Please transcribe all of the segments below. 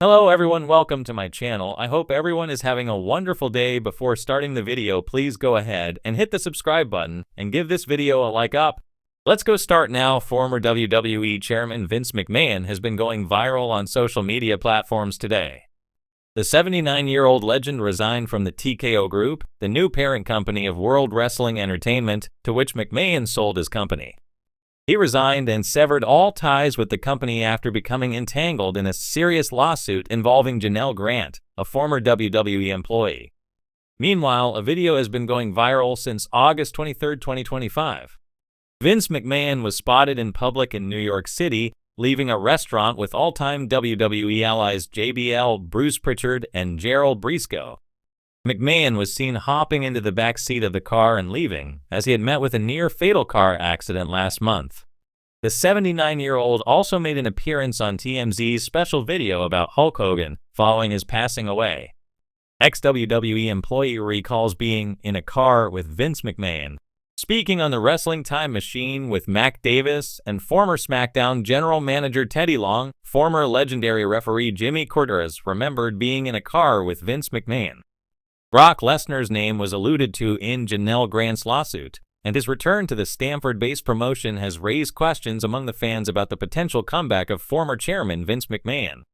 Hello everyone, welcome to my channel. I hope everyone is having a wonderful day. Before starting the video, please go ahead and hit the subscribe button and give this video a like up. Let's go start now. Former WWE Chairman Vince McMahon has been going viral on social media platforms today. The 79-year-old legend resigned from the TKO Group, the new parent company of World Wrestling Entertainment, to which McMahon sold his company. He resigned and severed all ties with the company after becoming entangled in a serious lawsuit involving Janelle Grant, a former WWE employee. Meanwhile, a video has been going viral since August 23, 2025. Vince McMahon was spotted in public in New York City, leaving a restaurant with all-time WWE allies JBL, Bruce Pritchard, and Gerald Briscoe. McMahon was seen hopping into the back seat of the car and leaving, as he had met with a near-fatal car accident last month. The 79-year-old also made an appearance on TMZ's special video about Hulk Hogan following his passing away. Ex-WWE employee recalls being in a car with Vince McMahon, speaking on the Wrestling Time Machine with Mac Davis, and former SmackDown general manager Teddy Long. Former legendary referee Jimmy Corderas remembered being in a car with Vince McMahon. Brock Lesnar's name was alluded to in Janelle Grant's lawsuit, and his return to the Stamford-based promotion has raised questions among the fans about the potential comeback of former chairman Vince McMahon.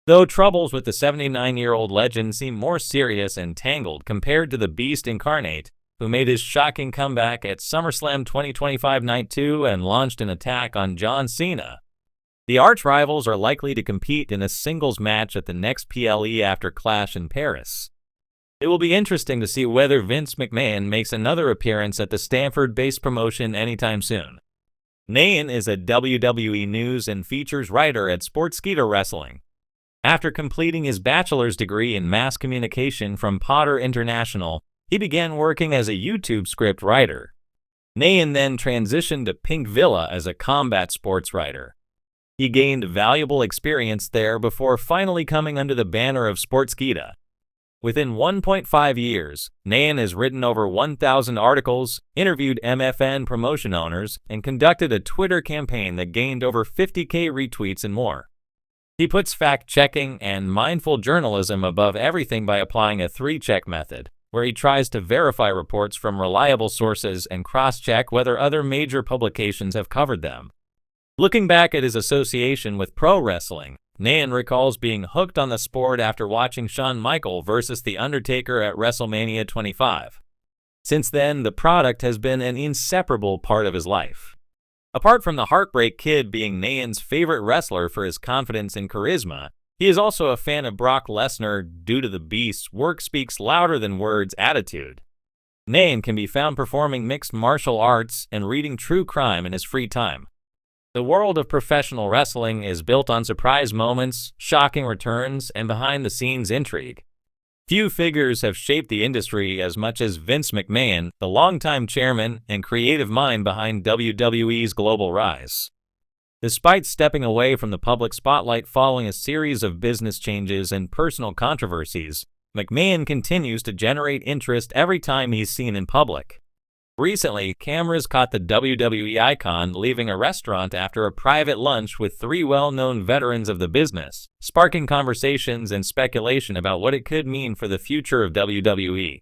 Though troubles with the 79-year-old legend seem more serious and tangled compared to the Beast incarnate, who made his shocking comeback at SummerSlam 2025 Night 2 and launched an attack on John Cena. The arch-rivals are likely to compete in a singles match at the next PLE after Clash in Paris. It will be interesting to see whether Vince McMahon makes another appearance at the Stamford-based promotion anytime soon. Nayan is a WWE news and features writer at Sportskeeda Wrestling. After completing his bachelor's degree in mass communication from Potter International, he began working as a YouTube script writer. Nayan then transitioned to Pink Villa as a combat sports writer. He gained valuable experience there before finally coming under the banner of Sportskeeda. Within 1.5 years, Nayan has written over 1,000 articles, interviewed MFN promotion owners, and conducted a Twitter campaign that gained over 50,000 retweets and more. He puts fact-checking and mindful journalism above everything by applying a 3-check method, where he tries to verify reports from reliable sources and cross-check whether other major publications have covered them. Looking back at his association with pro wrestling, Nayan recalls being hooked on the sport after watching Shawn Michaels versus The Undertaker at WrestleMania 25. Since then, the product has been an inseparable part of his life. Apart from the Heartbreak Kid being Nayan's favorite wrestler for his confidence and charisma, he is also a fan of Brock Lesnar due to the Beast's work speaks louder than words attitude. Nayan can be found performing mixed martial arts and reading true crime in his free time. The world of professional wrestling is built on surprise moments, shocking returns, and behind-the-scenes intrigue. Few figures have shaped the industry as much as Vince McMahon, the longtime chairman and creative mind behind WWE's global rise. Despite stepping away from the public spotlight following a series of business changes and personal controversies, McMahon continues to generate interest every time he's seen in public. Recently, cameras caught the WWE icon leaving a restaurant after a private lunch with 3 well-known veterans of the business, sparking conversations and speculation about what it could mean for the future of WWE.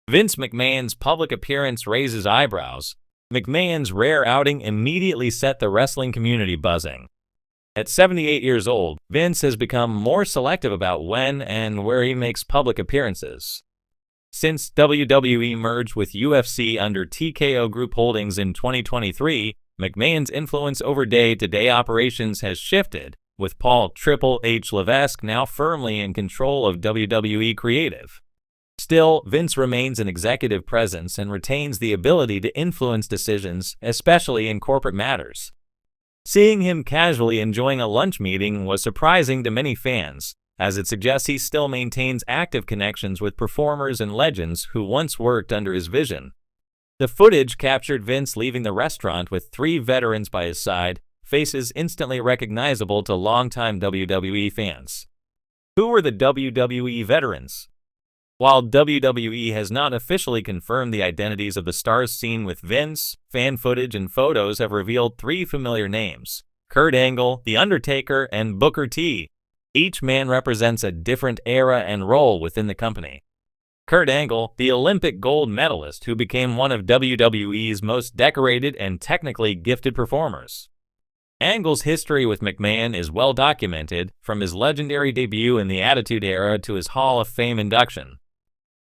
Vince McMahon's public appearance raises eyebrows. McMahon's rare outing immediately set the wrestling community buzzing. At 78 years old, Vince has become more selective about when and where he makes public appearances. Since WWE merged with UFC under TKO Group Holdings in 2023, McMahon's influence over day-to-day operations has shifted, with Paul "Triple H" Levesque now firmly in control of WWE creative. Still, Vince remains an executive presence and retains the ability to influence decisions, especially in corporate matters. Seeing him casually enjoying a lunch meeting was surprising to many fans, as it suggests he still maintains active connections with performers and legends who once worked under his vision. The footage captured Vince leaving the restaurant with 3 veterans by his side, faces instantly recognizable to longtime WWE fans. Who were the WWE veterans? While WWE has not officially confirmed the identities of the stars seen with Vince, fan footage and photos have revealed 3 familiar names: Kurt Angle, The Undertaker, and Booker T. Each man represents a different era and role within the company. Kurt Angle, the Olympic gold medalist who became one of WWE's most decorated and technically gifted performers. Angle's history with McMahon is well documented, from his legendary debut in the Attitude Era to his Hall of Fame induction.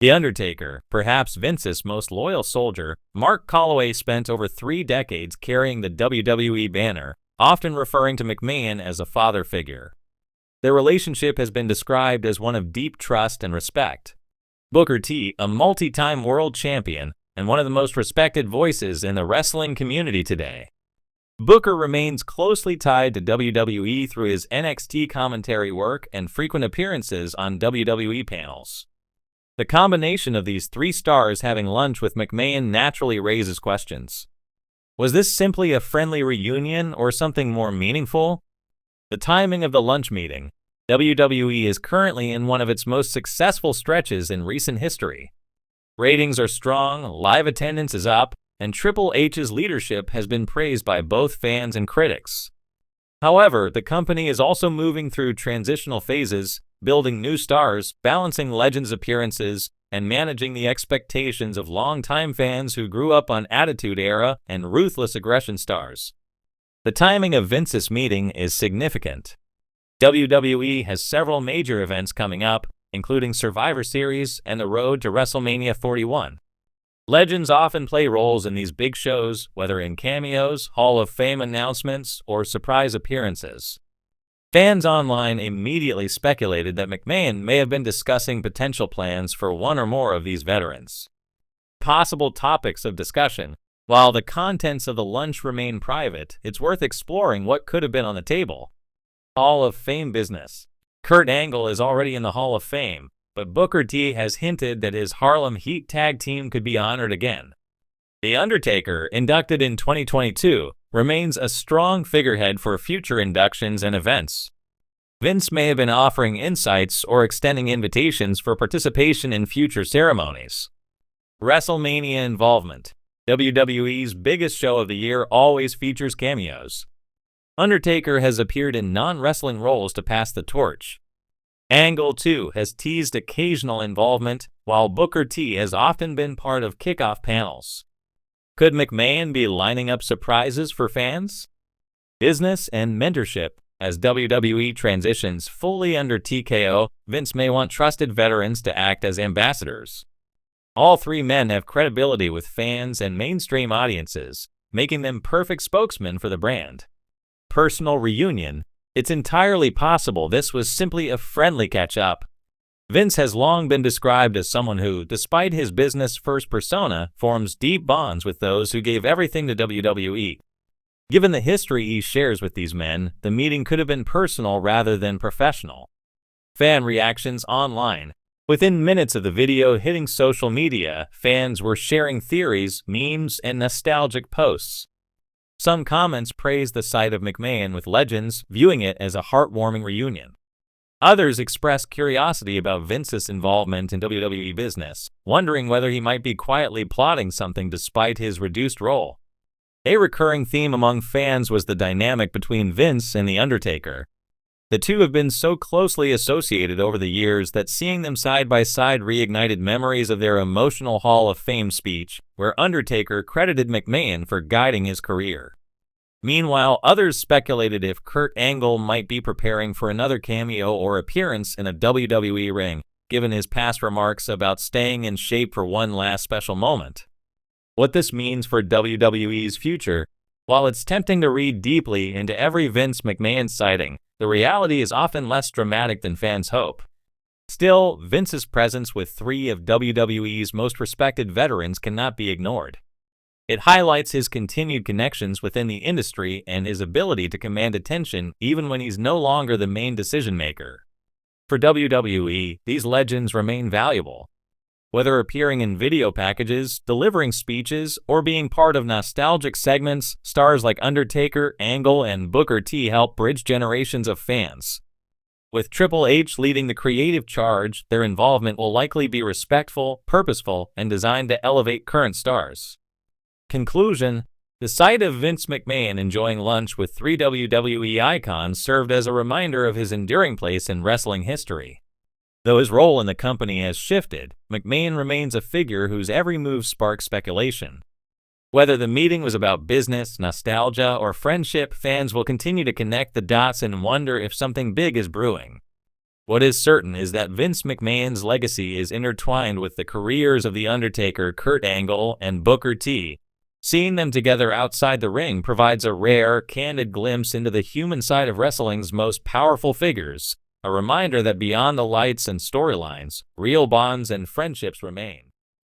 The Undertaker, perhaps Vince's most loyal soldier, Mark Calloway spent over 3 decades carrying the WWE banner, often referring to McMahon as a father figure. Their relationship has been described as one of deep trust and respect. Booker T, a multi-time world champion and one of the most respected voices in the wrestling community today. Booker remains closely tied to WWE through his NXT commentary work and frequent appearances on WWE panels. The combination of these 3 stars having lunch with McMahon naturally raises questions. Was this simply a friendly reunion or something more meaningful? The timing of the lunch meeting. WWE is currently in one of its most successful stretches in recent history. Ratings are strong, live attendance is up, and Triple H's leadership has been praised by both fans and critics. However, the company is also moving through transitional phases, building new stars, balancing Legends appearances, and managing the expectations of longtime fans who grew up on Attitude Era and Ruthless Aggression stars. The timing of Vince's meeting is significant. WWE has several major events coming up, including Survivor Series and the road to WrestleMania 41. Legends often play roles in these big shows, whether in cameos, Hall of Fame announcements, or surprise appearances. Fans online immediately speculated that McMahon may have been discussing potential plans for one or more of these veterans. Possible topics of discussion. While the contents of the lunch remain private, it's worth exploring what could have been on the table. Hall of Fame business. Kurt Angle is already in the Hall of Fame, but Booker T has hinted that his Harlem Heat tag team could be honored again. The Undertaker, inducted in 2022, remains a strong figurehead for future inductions and events. Vince may have been offering insights or extending invitations for participation in future ceremonies. WrestleMania involvement. WWE's biggest show of the year always features cameos. Undertaker has appeared in non-wrestling roles to pass the torch. Angle, too, has teased occasional involvement, while Booker T has often been part of kickoff panels. Could McMahon be lining up surprises for fans? Business and mentorship. As WWE transitions fully under TKO, Vince may want trusted veterans to act as ambassadors. All 3 men have credibility with fans and mainstream audiences, making them perfect spokesmen for the brand. Personal reunion. It's entirely possible this was simply a friendly catch-up. Vince has long been described as someone who, despite his business-first persona, forms deep bonds with those who gave everything to WWE. Given the history he shares with these men, the meeting could have been personal rather than professional. Fan reactions online. Within minutes of the video hitting social media, fans were sharing theories, memes, and nostalgic posts. Some comments praised the sight of McMahon with Legends, viewing it as a heartwarming reunion. Others expressed curiosity about Vince's involvement in WWE business, wondering whether he might be quietly plotting something despite his reduced role. A recurring theme among fans was the dynamic between Vince and The Undertaker. The two have been so closely associated over the years that seeing them side by side reignited memories of their emotional Hall of Fame speech, where Undertaker credited McMahon for guiding his career. Meanwhile, others speculated if Kurt Angle might be preparing for another cameo or appearance in a WWE ring, given his past remarks about staying in shape for one last special moment. What this means for WWE's future. While it's tempting to read deeply into every Vince McMahon sighting, the reality is often less dramatic than fans hope. Still, Vince's presence with 3 of WWE's most respected veterans cannot be ignored. It highlights his continued connections within the industry and his ability to command attention even when he's no longer the main decision-maker. For WWE, these legends remain valuable. Whether appearing in video packages, delivering speeches, or being part of nostalgic segments, stars like Undertaker, Angle, and Booker T help bridge generations of fans. With Triple H leading the creative charge, their involvement will likely be respectful, purposeful, and designed to elevate current stars. Conclusion: The sight of Vince McMahon enjoying lunch with three WWE icons served as a reminder of his enduring place in wrestling history. Though his role in the company has shifted, McMahon remains a figure whose every move sparks speculation. Whether the meeting was about business, nostalgia, or friendship, fans will continue to connect the dots and wonder if something big is brewing. What is certain is that Vince McMahon's legacy is intertwined with the careers of The Undertaker, Kurt Angle, and Booker T. Seeing them together outside the ring provides a rare, candid glimpse into the human side of wrestling's most powerful figures, a reminder that beyond the lights and storylines, real bonds and friendships remain.